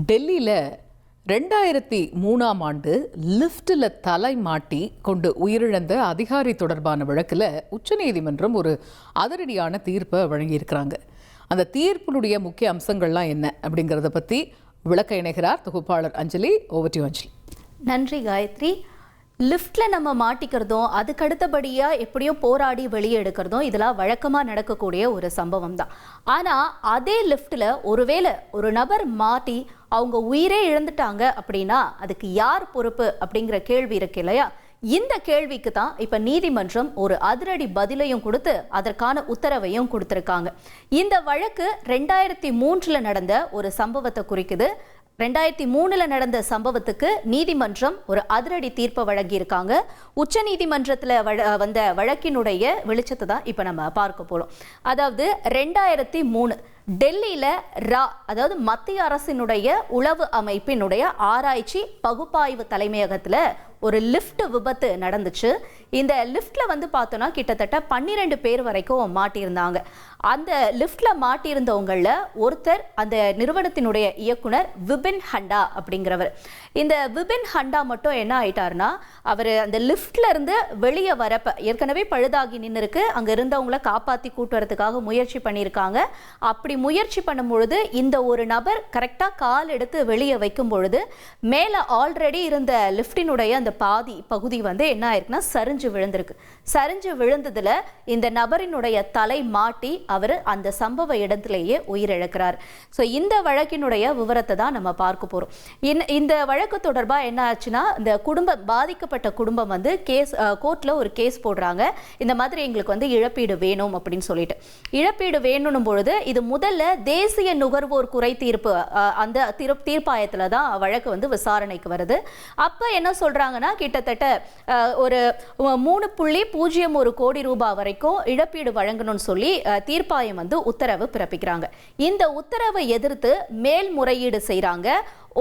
டெல்லியில் 2003ஆம் ஆண்டு லிஃப்டில் தலை மாட்டி கொண்டு உயிரிழந்த அதிகாரி தொடர்பான வழக்கில் உச்சநீதிமன்றம் ஒரு அதிரடியான தீர்ப்பை வழங்கியிருக்கிறாங்க. அந்த தீர்ப்பினுடைய முக்கிய அம்சங்கள்லாம் என்ன அப்படிங்கிறத பற்றி விளக்க இணைகிறார் தொகுப்பாளர் அஞ்சலி. ஓவர் டு அஞ்சலி. நன்றி காயத்ரி. லிஃப்டில் நம்ம மாட்டிக்கிறதும் அதுக்கு அடுத்தபடியாக எப்படியோ போராடி வெளியே எடுக்கிறதும் இதெல்லாம் வழக்கமாக நடக்கக்கூடிய ஒரு சம்பவம் தான். ஆனால் அதே லிஃப்டில் ஒருவேளை ஒரு நபர் மாட்டி அவங்க உயிரே இழந்துட்டாங்க அப்படின்னா அதுக்கு யார் பொறுப்பு அப்படிங்கிற கேள்வி இருக்கு இல்லையா? இந்த கேள்விக்கு தான் இப்போ நீதிமன்றம் ஒரு அதிரடி பதிலையும் கொடுத்து அதற்கான உத்தரவையும் கொடுத்துருக்காங்க. இந்த வழக்கு 2003 நடந்த ஒரு சம்பவத்தை குறிக்குது. 2003 நடந்த சம்பவத்துக்கு நீதிமன்றம் ஒரு அதிரடி தீர்ப்பை வழங்கியிருக்காங்க. உச்ச நீதிமன்றத்தில் வந்த வழக்கினுடைய வெளிச்சத்தை தான் இப்போ நம்ம பார்க்க போகிறோம். அதாவது 2003 டெல்லியில் அதாவது மத்திய அரசினுடைய உளவு அமைப்பினுடைய ஆராய்ச்சி பகுப்பாய்வு தலைமையகத்தில் ஒரு லிஃப்ட் விபத்து நடந்துச்சு. இந்த லிஃப்டில் பார்த்தோன்னா கிட்டத்தட்ட 12 பேர் வரைக்கும் மாட்டியிருந்தாங்க. அந்த லிஃப்டில் மாட்டியிருந்தவங்களில் ஒருத்தர் அந்த நிறுவனத்தினுடைய இயக்குனர் விபின் ஹண்டா அப்படிங்கிறவர். இந்த விபின் ஹண்டா மட்டும் என்ன ஆயிட்டாருன்னா, அவர் அந்த லிஃப்ட்ல இருந்து வெளியே வரப்ப ஏற்கனவே பழுதாகி நின்று இருக்கு, அங்கே இருந்தவங்களை காப்பாற்றி கூட்டு வரதுக்காக முயற்சி பண்ணியிருக்காங்க. அப்படி முயற்சி பண்ணும் பொழுது இந்த ஒரு நபர் கரெக்டாக கால் எடுத்து வெளியே வைக்கும் பொழுது மேலே ஆல்ரெடி இருந்த லிஃப்டினுடைய அந்த பாதி பகுதி என்ன ஆயிருக்குன்னா சரிஞ்சு விழுந்திருக்கு. சரிஞ்சு விழுந்ததுல இந்த நபரினுடைய தலை மாட்டி அவர் அந்த சம்பவ இடத்திலேயே உயிரிழக்கிறார். ஸோ இந்த வழக்கினுடைய விவரத்தை தான் நம்ம பார்க்க போறோம். இந்த வழக்கு தொடர்பாக என்ன ஆச்சுன்னா, இந்த குடும்பம் பாதிக்கப்பட்ட குடும்பம் கேஸ் கோர்ட்ல ஒரு கேஸ் போடுறாங்க. இந்த மாதிரி எங்களுக்கு இழப்பீடு வேணும் அப்படின்னு சொல்லிட்டு. இழப்பீடு வேணும் பொழுது இது முதல்ல தேசிய நுகர்வோர் குறை தீர்ப்பு அந்த தீர்ப்பாயத்தில் தான் வழக்கு விசாரணைக்கு வருது. அப்ப என்ன சொல்றாங்கன்னா, கிட்டத்தட்ட ஒரு 3.01 கோடி ரூபாய் வரைக்கும் இழப்பீடு வழங்கணும்னு சொல்லி தீர்ப்பாயம் உத்தரவு பிறப்பிக்கிறாங்க. இந்த உத்தரவை எதிர்த்து மேல்முறையீடு செய்றாங்க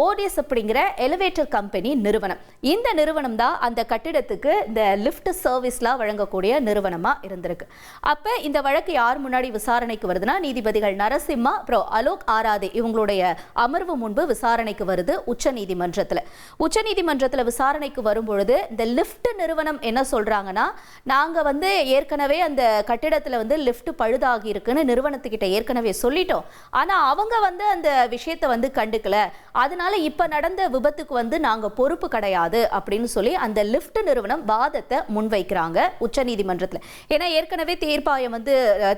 ஓடிஎஸ் அப்படிங்கிற எலிவேட்டர் கம்பெனி நிறுவனம். இந்த நிறுவனம் தான் அந்த கட்டிடத்துக்கு இந்த லிஃப்ட் சர்வீஸ்லாம் வழங்கக்கூடிய நிறுவனமா இருந்திருக்கு. அப்ப இந்த வழக்கு யார் முன்னாடி விசாரணைக்கு வருதுன்னா, நீதிபதிகள் நரசிம்மா அப்புறம் அலோக் ஆராதே இவங்களுடைய அமர்வு முன்பு விசாரணைக்கு வருது உச்ச நீதிமன்றத்தில். உச்ச நீதிமன்றத்தில் விசாரணைக்கு வரும்பொழுது இந்த லிஃப்ட் நிறுவனம் என்ன சொல்றாங்கன்னா, நாங்க ஏற்கனவே அந்த கட்டிடத்தில் லிஃப்ட் பழுதாகி இருக்குன்னு நிறுவனத்துக்கிட்ட ஏற்கனவே சொல்லிட்டோம். ஆனா அவங்க அந்த விஷயத்தை கண்டுக்கல, அதனால இப்ப நடந்த விபத்துக்கு நாங்க பொறுப்பு கிடையாது அப்படின்னு சொல்லி அந்த லிஃப்ட் நிறுவனம் வாதத்தை முன்வைக்கிறாங்க உச்ச நீதிமன்றத்தில். ஏன்னா ஏற்கனவே தீர்ப்பாயம்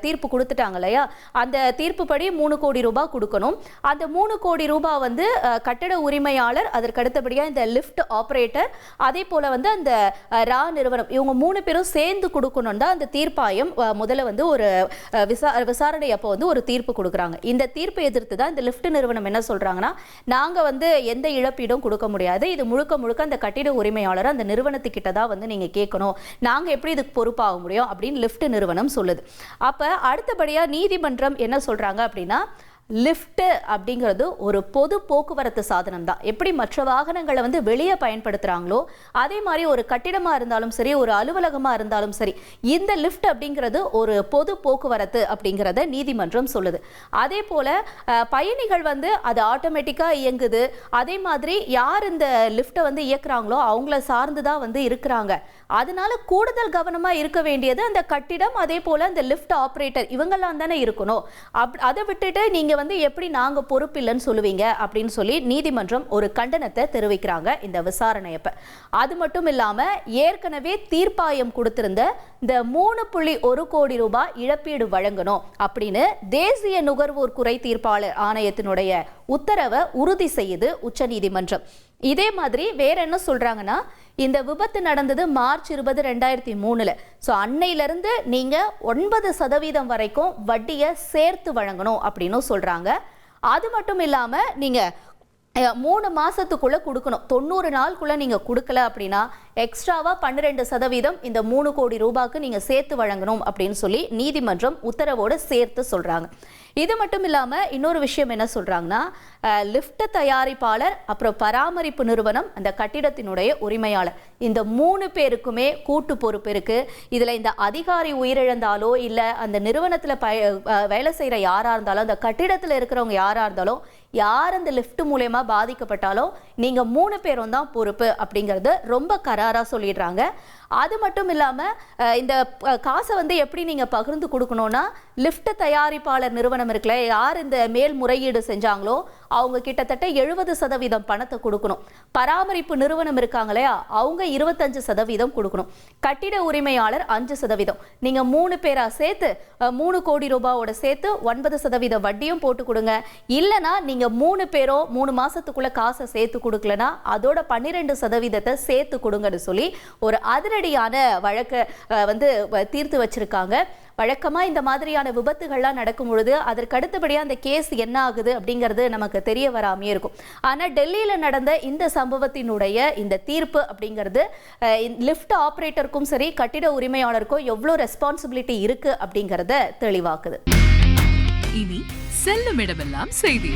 தீர்ப்பு கொடுத்துட்டாங்க இல்லையா? அந்த தீர்ப்புப்படி 3 கோடி ரூபாய் கொடுக்கணும். அந்த 3 கோடி ரூபாய் கட்டட உரிமையாளர், அதற்கு அடுத்தபடியா இந்த லிஃப்ட் ஆபரேட்டர், அதே போல அந்த ரா நிறுவனம், இவங்க 3 பேரும் சேர்ந்து கொடுக்கணும் தான் அந்த தீர்ப்பாயம் முதல்ல ஒரு விசாரணை அப்போ ஒரு தீர்ப்பு கொடுக்குறாங்க. இந்த தீர்ப்பை எதிர்த்து தான் இந்த லிஃப்ட் நிறுவனம் என்ன சொல்றாங்கன்னா, நாங்க எந்த இழப்பீடும் கொடுக்க முடியாது, இது முழுக்க அந்த கட்டிட உரிமையாளர் அந்த நிறுவனத்துக்கிட்ட தான் நீங்க கேட்கணும், நாங்க எப்படி இதுக்கு பொறுப்பாக முடியும் அப்படின்னு லிஃப்ட் நிறுவனம் சொல்லுது. அப்ப அடுத்தபடியா நீதிமன்றம் என்ன சொல்றாங்க அப்படின்னா, லிஃப்ட் அப்படிங்கிறது ஒரு பொது போக்குவரத்து சாதனம் தான். எப்படி மற்ற வாகனங்களை வெளியே பயன்படுத்துறாங்களோ அதே மாதிரி ஒரு கட்டிடமா இருந்தாலும் சரி, ஒரு அலுவலகமா இருந்தாலும் சரி, இந்த லிஃப்ட் அப்படிங்கிறது ஒரு பொது போக்குவரத்து அப்படிங்கிறத நீதிமன்றம் சொல்லுது. அதே போல பயணிகள் அது ஆட்டோமேட்டிக்கா இயங்குது. அதே மாதிரி யார் இந்த லிஃப்ட்டை இயக்குறாங்களோ அவங்கள சார்ந்துதான் இருக்கிறாங்க. அதனால கூடுதல் கவனமா இருக்க வேண்டியது அந்த கட்டிடம், அதே போல அந்த லிஃப்ட் ஆபரேட்டர், இவங்கெல்லாம் தானே இருக்கணும். அதை விட்டுட்டு நீங்க எப்படி நாங்க பொறுப்பில்லைன்னு சொல்லுவீங்க அப்படின்னு சொல்லி நீதிமன்றம் ஒரு கண்டனத்தை தெரிவிக்கிறாங்க இந்த விசாரணையப்ப. அது மட்டும் இல்லாம ஏற்கனவே தீர்ப்பாயம் கொடுத்திருந்த இந்த 3.1 கோடி ரூபாய் இழப்பீடு வழங்கணும் அப்படின்னு தேசிய நுகர்வோர் குறை தீர்ப்பாளர் ஆணையத்தினுடைய உத்தரவை உறுதி செய்யுது உச்ச நீதிமன்றம். இதே மாதிரி வேற என்ன சொல்றாங்கன்னா, இந்த விபத்து நடந்தது மார்ச் 20, 2003. ஸோ அன்னையிலிருந்து நீங்க 9% வரைக்கும் வட்டியை சேர்த்து வழங்கணும் அப்படின்னு சொல்றாங்க. அது மட்டும் இல்லாம நீங்க 3 மாசத்துக்குள்ள கொடுக்கணும். 90 நாளுக்குள்ள நீங்க கொடுக்கல அப்படின்னா எக்ஸ்ட்ராவா 12% இந்த 3 கோடி ரூபாய்க்கு நீங்க சேர்த்து வழங்கணும் அப்படின்னு சொல்லி நீதிமன்றம் உத்தரவோடு சேர்த்து சொல்றாங்க. இது மட்டும் இல்லாம இன்னொரு விஷயம் என்ன சொல்றாங்கன்னா, லிஃப்ட் தயாரிப்பாளர் அப்புறம் பராமரிப்பு நிறுவனம் அந்த கட்டிடத்தினுடைய உரிமையாளர், இந்த 3 பேருக்குமே கூட்டு பொறுப்பு இருக்கு. இதுல இந்த அதிகாரி உயிரிழந்தாலோ இல்ல அந்த நிறுவனத்துல வேலை செய்யற யாரா இருந்தாலும், அந்த கட்டிடத்துல இருக்கிறவங்க யாரா இருந்தாலும் யார் அந்த லிஃப்ட் மூலமா பாதிக்கப்பட்டாலும் நீங்க 3 பேரும் தான் பொறுப்பு அப்படிங்கறது ரொம்ப கராரா சொல்லிடுறாங்க. அது மட்டும் இல்லாம இந்த காசை வந்து எப்படி நீங்க பகிர்ந்து கொடுக்கணும்னா, லிஃப்ட் தயாரிப்பாளர் நிறுவனம் இருக்குல்ல, யார் இந்த மேல்முறையீடு செஞ்சாங்களோ அவங்க கிட்டத்தட்ட 70% பணத்தை கொடுக்கணும். பராமரிப்பு நிறுவனம் இருக்காங்க இல்லையா, அவங்க 25% கொடுக்கணும். கட்டிட உரிமையாளர் 5%. நீங்க 3 பேரா சேர்த்து 3 கோடி ரூபாயோட சேர்த்து 9% வட்டியும் போட்டு கொடுங்க. இல்லனா நீங்க 3 பேரோ 3 மாசத்துக்குள்ள காசை சேர்த்து கொடுக்கலனா அதோட 12% சேர்த்து கொடுங்கன்னு சொல்லி ஒரு அதிரடியான வழக்கை வந்து தீர்த்து வச்சிருக்காங்க. வழக்கமா இந்த மாதிரியான விபத்துகள்லாம் நடக்கும் பொழுது அதற்கு அடுத்தபடியா அந்த கேஸ் என்ன ஆகுது அப்படிங்கிறது நமக்கு தெரிய வராமே இருக்கும். ஆனா டெல்லியில நடந்த இந்த சம்பவத்தினுடைய இந்த தீர்ப்பு அப்படிங்கிறது லிஃப்ட் ஆபரேட்டருக்கும் சரி கட்டிட உரிமையாளருக்கும் எவ்வளவு ரெஸ்பான்சிபிலிட்டி இருக்கு அப்படிங்கறத தெளிவாக்குது. இனி செல்லும் இடமெல்லாம் செய்தி.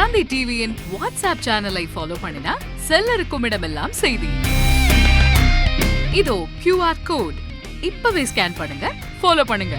தந்தி டிவியின் வாட்ஸ்அப் சேனலை ஃபாலோ பண்ணினா செல்லருக்கும் இடமெல்லாம் செய்தி. இதோ QR கோட் இப்பவே ஸ்கேன் பண்ணுங்க, ஃபாலோ பண்ணுங்க.